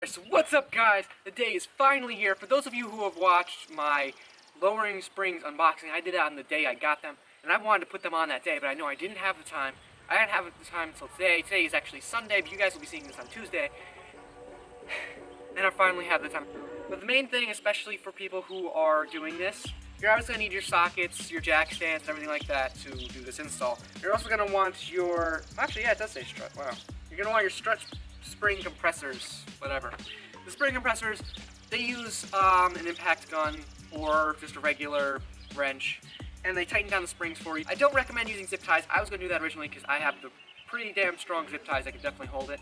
So what's up guys, the day is finally here. For those of you who have watched my lowering springs unboxing, I did it on the day I got them, and I wanted to put them on that day, but I know I didn't have the time. I didn't have the time until today. Today is actually Sunday, but you guys will be seeing this on Tuesday. And I finally have the time. But the main thing, especially for people who are doing this, you're obviously going to need your sockets, your jack stands, and everything like that to do this install. You're also going to want your, actually yeah, it does say strut, wow. You're going to want your strut spring compressors, whatever. The spring compressors, they use an impact gun or just a regular wrench, and they tighten down the springs for you. I don't recommend using zip ties. I was going to do that originally because I have the pretty damn strong zip ties that can definitely hold it.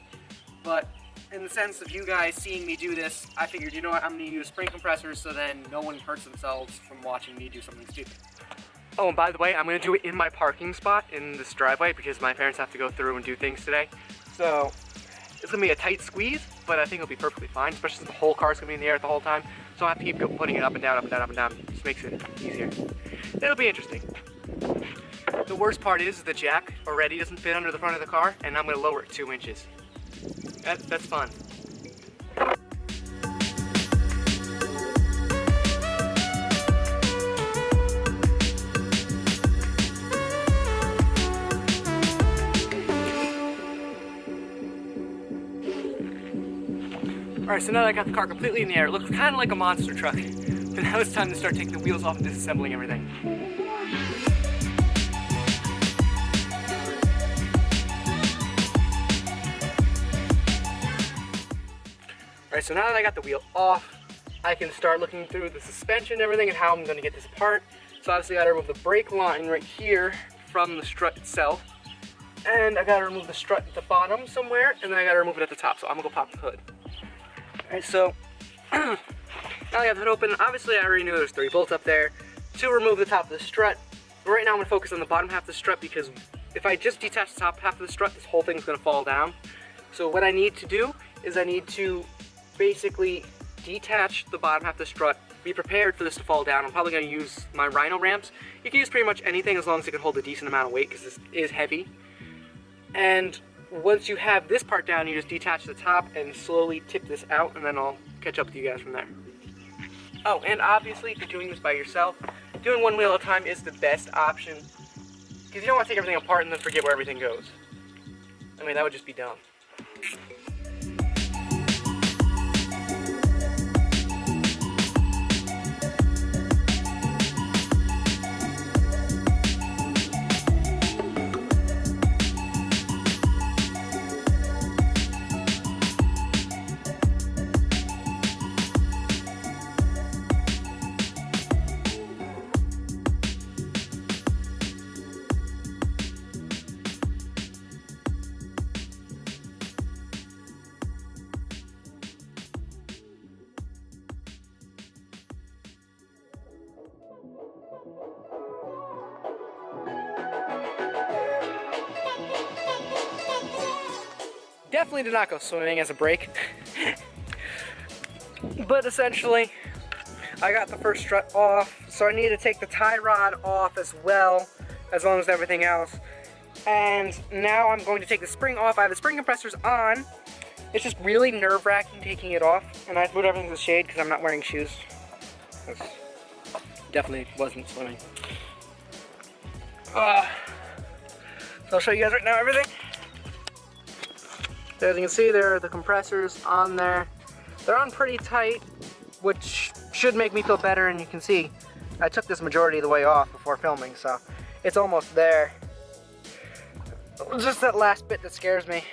But in the sense of you guys seeing me do this, I figured, you know what, I'm going to use spring compressors so then no one hurts themselves from watching me do something stupid. Oh, and by the way, I'm going to do it in my parking spot in this driveway because my parents have to go through and do things today. So it's going to be a tight squeeze, but I think it'll be perfectly fine, especially since the whole car's going to be in the air the whole time. So I have to keep putting it up and down, up and down, up and down. It just makes it easier. It'll be interesting. The worst part is the jack already doesn't fit under the front of the car, and I'm going to lower it 2 inches. That's fun. Alright, so now that I got the car completely in the air, it looks kind of like a monster truck. But now it's time to start taking the wheels off and disassembling everything. Alright, so now that I got the wheel off, I can start looking through the suspension and everything and how I'm going to get this apart. So obviously I got to remove the brake line right here from the strut itself. And I got to remove the strut at the bottom somewhere, and then I got to remove it at the top. So I'm going to go pop the hood. Alright, so now I got the hood open. Obviously I already knew there's 3 bolts up there to remove the top of the strut. But right now I'm going to focus on the bottom half of the strut because if I just detach the top half of the strut, this whole thing's going to fall down. So what I need to do is I need to basically detach the bottom half of the strut, be prepared for this to fall down. I'm probably going to use my Rhino ramps. You can use pretty much anything as long as it can hold a decent amount of weight because this is heavy. And once you have this part down, you just detach the top and slowly tip this out, and then I'll catch up with you guys from there. Oh, and obviously if you're doing this by yourself, doing one wheel at a time is the best option because you don't want to take everything apart and then forget where everything goes. I mean, that would just be dumb. Definitely did not go swimming as a break. But essentially, I got the first strut off, so I need to take the tie rod off as well, as long as everything else. And now I'm going to take the spring off. I have the spring compressors on. It's just really nerve-wracking taking it off, and I have to put everything to the shade because I'm not wearing shoes. Definitely wasn't swimming. So I'll show you guys right now everything. So as you can see, there are the compressors on there. They're on pretty tight, which should make me feel better, and you can see I took this majority of the way off before filming, so it's almost there. Just that last bit that scares me.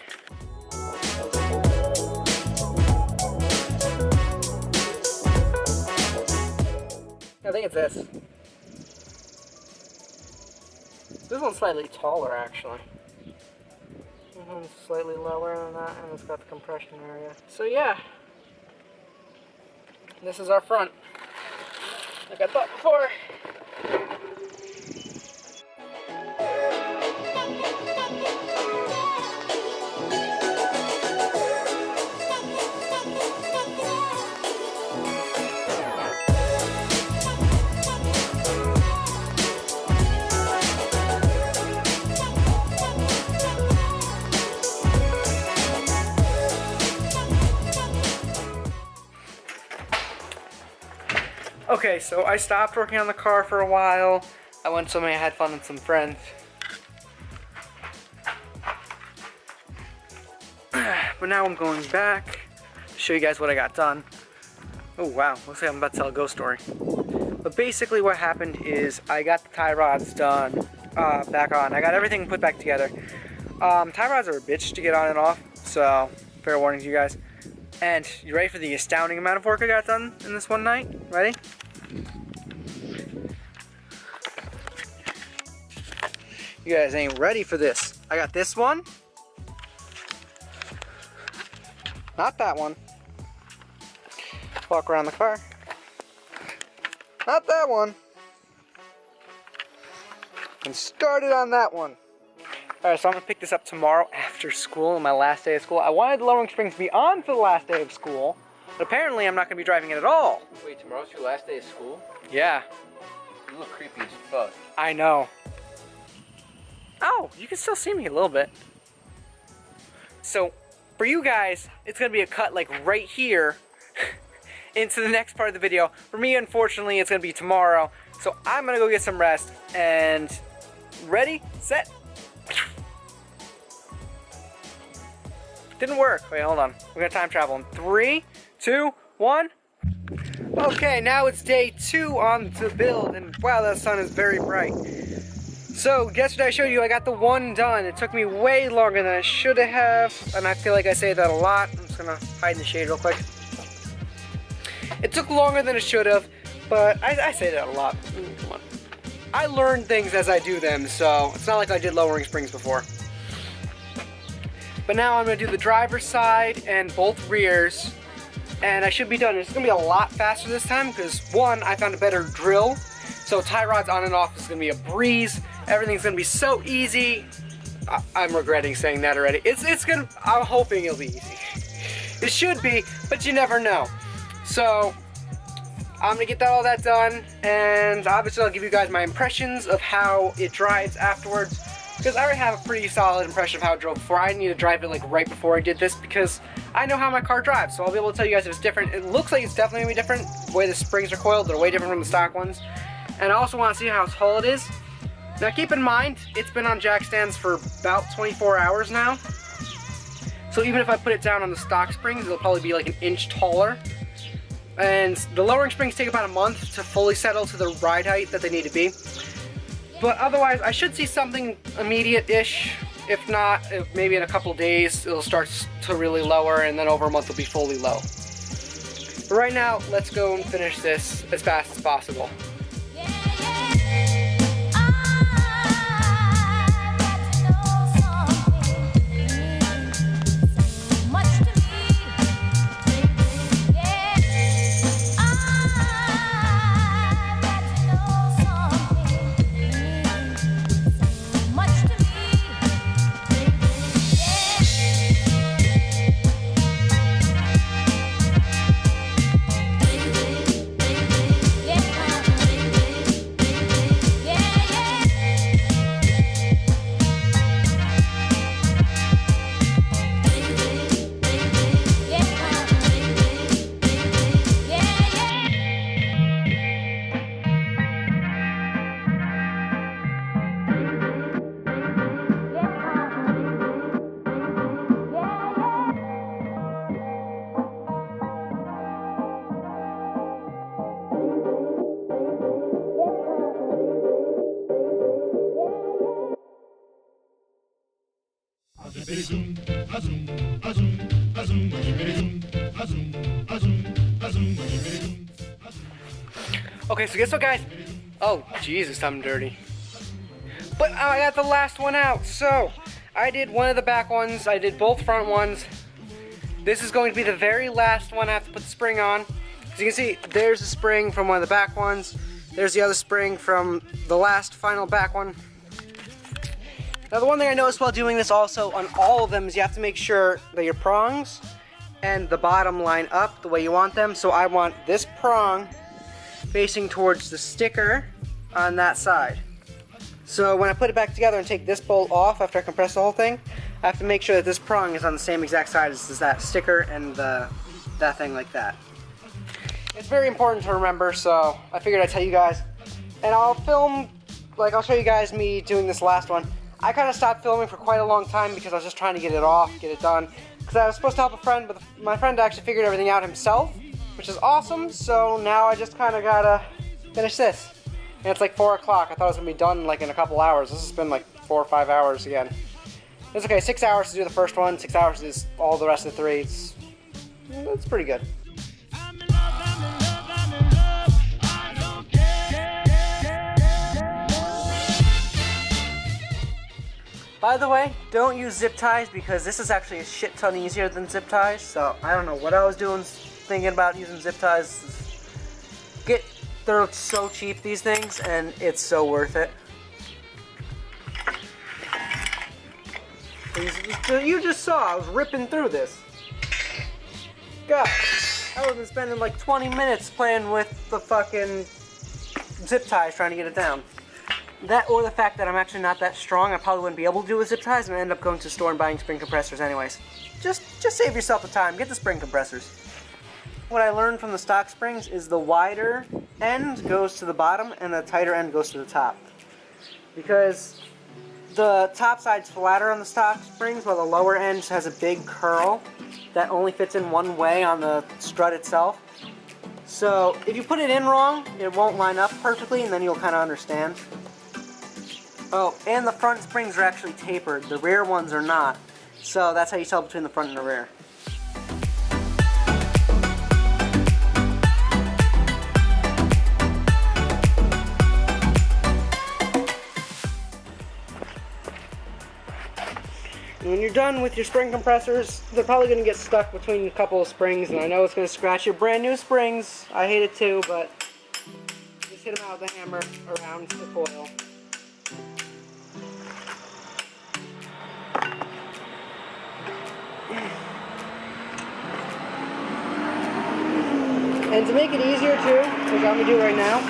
I think it's this. This one's slightly taller, actually. This one's slightly lower than that, and it's got the compression area. So yeah, this is our front, like I thought before. Okay, so I stopped working on the car for a while. I went somewhere, I had fun with some friends. But now I'm going back to show you guys what I got done. Oh wow, looks like I'm about to tell a ghost story. But basically what happened is I got the tie rods done, back on. I got everything put back together. Tie rods are a bitch to get on and off, so fair warning to you guys. And you ready for the astounding amount of work I got done in this one night? Ready? You guys ain't ready for this. I got this one. Not that one. Walk around the car. Not that one. And started on that one. Alright, so I'm going to pick this up tomorrow after school, on my last day of school. I wanted the lowering springs to be on for the last day of school, but apparently I'm not going to be driving it at all. Wait, tomorrow's your last day of school? Yeah. You look creepy as fuck. I know. Oh, you can still see me a little bit. So, for you guys, it's going to be a cut like right here into the next part of the video. For me, unfortunately, it's going to be tomorrow. So I'm going to go get some rest and ready, set. Didn't work. Wait, hold on. We're going to time travel in 3, 2, 1. Okay, now it's day 2 on the build, and wow, that sun is very bright. So, yesterday I showed you I got the one done. It took me way longer than I should have, and I feel like I say that a lot. I'm just going to hide in the shade real quick. It took longer than it should have, but I say that a lot. Come on. I learn things as I do them, so it's not like I did lowering springs before. But now I'm going to do the driver's side and both rears, and I should be done. It's going to be a lot faster this time because, one, I found a better drill, so tie rods on and off is going to be a breeze. Everything's going to be so easy. I'm regretting saying that already. It's going to, I'm hoping it'll be easy. It should be, but you never know. So, I'm going to get all that done, and obviously I'll give you guys my impressions of how it drives afterwards. Because I already have a pretty solid impression of how it drove before. I need to drive it like right before I did this because I know how my car drives. So I'll be able to tell you guys if it's different. It looks like it's definitely going to be different. The way the springs are coiled, they're way different from the stock ones. And I also want to see how tall it is. Now keep in mind, it's been on jack stands for about 24 hours now. So even if I put it down on the stock springs, it'll probably be like an inch taller. And the lowering springs take about a month to fully settle to the ride height that they need to be. But otherwise, I should see something immediate-ish. If not, maybe in a couple days, it'll start to really lower, and then over a month it'll be fully low. But right now, let's go and finish this as fast as possible. Okay, so guess what, guys? Oh, Jesus, I'm dirty. But I got the last one out. So, I did one of the back ones. I did both front ones. This is going to be the very last one I have to put the spring on. As you can see, there's a spring from one of the back ones. There's the other spring from the last final back one. Now, the one thing I noticed while doing this also on all of them is you have to make sure that your prongs and the bottom line up the way you want them. So I want this prong facing towards the sticker on that side. So when I put it back together and take this bolt off after I compress the whole thing, I have to make sure that this prong is on the same exact side as that sticker and that thing like that. It's very important to remember, so I figured I'd tell you guys. And I'll film, like I'll show you guys me doing this last one. I kind of stopped filming for quite a long time because I was just trying to get it off, get it done. Because I was supposed to help a friend, but my friend actually figured everything out himself, which is awesome. So now I just kind of gotta finish this. And it's like 4 o'clock. I thought it was gonna be done like in a couple hours. This has been like 4 or 5 hours again. It's okay, 6 hours to do the first one, 6 hours to do all the rest of the 3. It's pretty good. By the way, don't use zip ties because this is actually a shit ton easier than zip ties. So I don't know what I was doing thinking about using zip ties. They're so cheap, these things, and it's so worth it. You just saw I was ripping through this. God, I would have been spending like 20 minutes playing with the fucking zip ties trying to get it down. That or the fact that I'm actually not that strong, I probably wouldn't be able to do with zip ties, and I end up going to the store and buying spring compressors anyways. Just save yourself the time, get the spring compressors. What I learned from the stock springs is the wider end goes to the bottom and the tighter end goes to the top. Because the top side's flatter on the stock springs while the lower end has a big curl that only fits in one way on the strut itself. So if you put it in wrong, it won't line up perfectly, and then you'll kind of understand. Oh, and the front springs are actually tapered. The rear ones are not. So that's how you tell between the front and the rear. When you're done with your spring compressors, they're probably going to get stuck between a couple of springs, and I know it's going to scratch your brand new springs. I hate it too, but just hit them out with a hammer around the coil. And to make it easier too, which I'm going to do right now,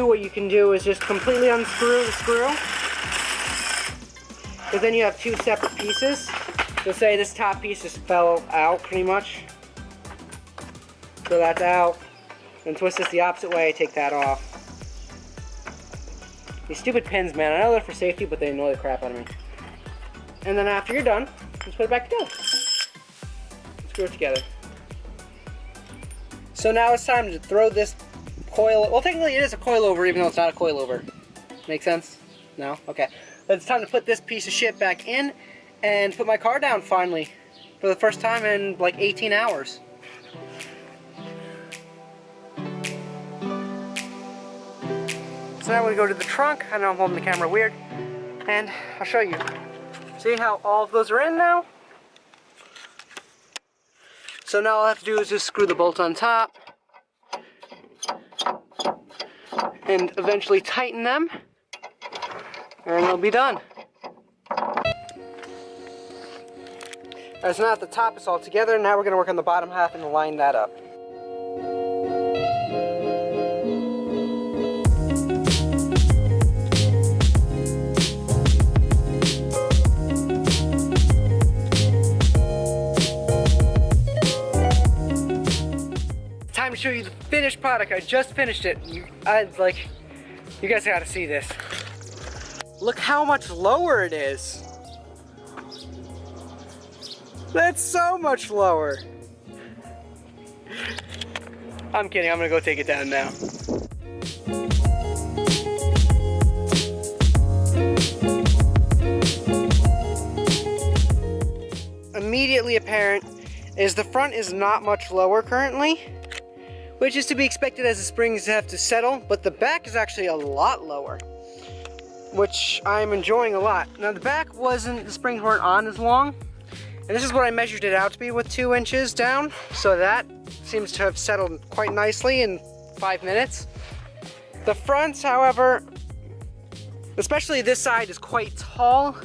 what you can do is just completely unscrew the screw. Because then you have two separate pieces. So say this top piece just fell out pretty much. So that's out. Then twist this the opposite way, take that off. These stupid pins, man, I know they're for safety, but they annoy the crap out of me. And then after you're done, just put it back together. Screw it together. So now it's time to throw this coil, well technically it is a coilover even though it's not a coilover. Make sense? No? Okay. But it's time to put this piece of shit back in and put my car down finally. For the first time in like 18 hours. So now I'm going to go to the trunk. I know I'm holding the camera weird. And I'll show you. See how all of those are in now? So now all I have to do is just screw the bolt on top. And eventually tighten them. And it'll be done. As now at the top it's all together, now we're going to work on the bottom half and line that up. Time to show you the finished product. I just finished it. You guys gotta see this. Look how much lower it is. That's so much lower. I'm kidding, I'm gonna go take it down now. Immediately apparent is the front is not much lower currently, which is to be expected as the springs have to settle, but the back is actually a lot lower, which I'm enjoying a lot. Now the back the springs weren't on as long, and this is what I measured it out to be with 2 inches down, so that seems to have settled quite nicely in 5 minutes. The fronts, however, especially this side, is quite tall.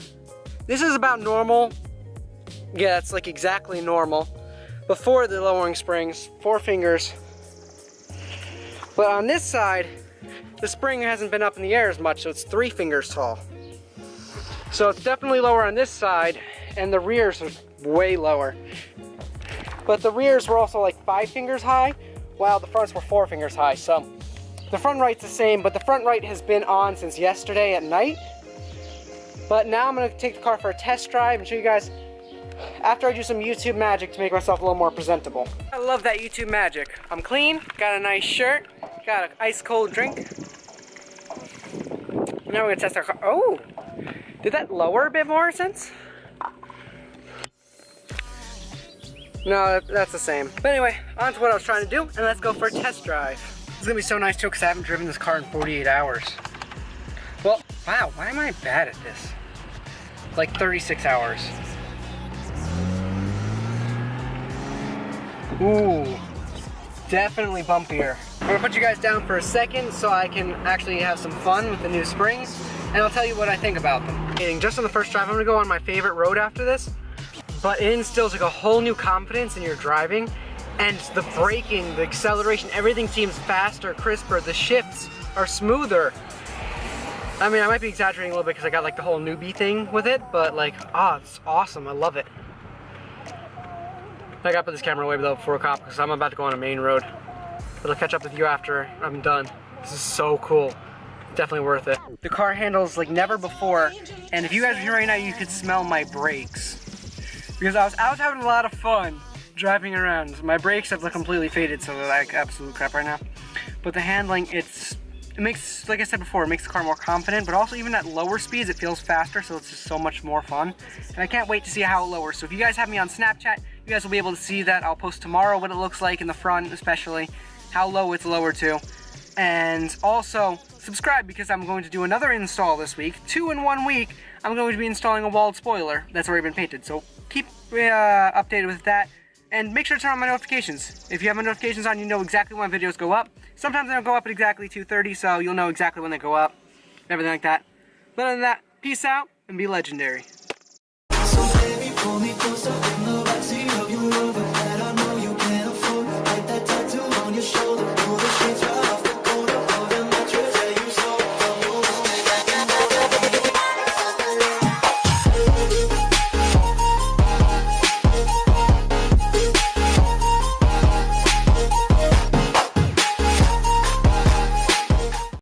This is about normal. Yeah, it's like exactly normal. Before the lowering springs, 4 fingers. But on this side, the spring hasn't been up in the air as much, so it's 3 fingers tall. So it's definitely lower on this side, and the rears are way lower. But the rears were also like 5 fingers high, while the fronts were 4 fingers high. So the front right's the same, but the front right has been on since yesterday at night. But now I'm gonna take the car for a test drive and show you guys after I do some YouTube magic to make myself a little more presentable. I love that YouTube magic. I'm clean, got a nice shirt, got an ice cold drink. Now we're gonna test our car. Oh, did that lower a bit more since? No, that's the same. But anyway, on to what I was trying to do, and let's go for a test drive. It's gonna be so nice too, because I haven't driven this car in 48 hours. Well, wow, why am I bad at this? Like 36 hours. Ooh, definitely bumpier. I'm gonna put you guys down for a second so I can actually have some fun with the new springs, and I'll tell you what I think about them. Just on the first drive, I'm gonna go on my favorite road after this, but it instills like a whole new confidence in your driving, and the braking, the acceleration, everything seems faster, crisper, the shifts are smoother. I mean, I might be exaggerating a little bit because I got like the whole newbie thing with it, but like, it's awesome, I love it. I gotta put this camera away though before a cop because I'm about to go on a main road. But I'll catch up with you after I'm done. This is so cool. Definitely worth it. The car handles like never before, and if you guys are here right now, you could smell my brakes. Because I was having a lot of fun driving around. My brakes have completely faded, so they're like absolute crap right now. But the handling, it makes, like I said before, it makes the car more confident, but also even at lower speeds, it feels faster, so it's just so much more fun. And I can't wait to see how it lowers. So if you guys have me on Snapchat, you guys will be able to see that. I'll post tomorrow what it looks like in the front, especially how low it's lowered to. And also subscribe, because I'm going to do another install this week. 2 in 1 week, I'm going to be installing a walled spoiler that's already been painted. So keep updated with that. And make sure to turn on my notifications. If you have my notifications on, you know exactly when videos go up. Sometimes they don't go up at exactly 2:30, so you'll know exactly when they go up. Everything like that. But other than that, peace out and be legendary. So baby, pull me closer.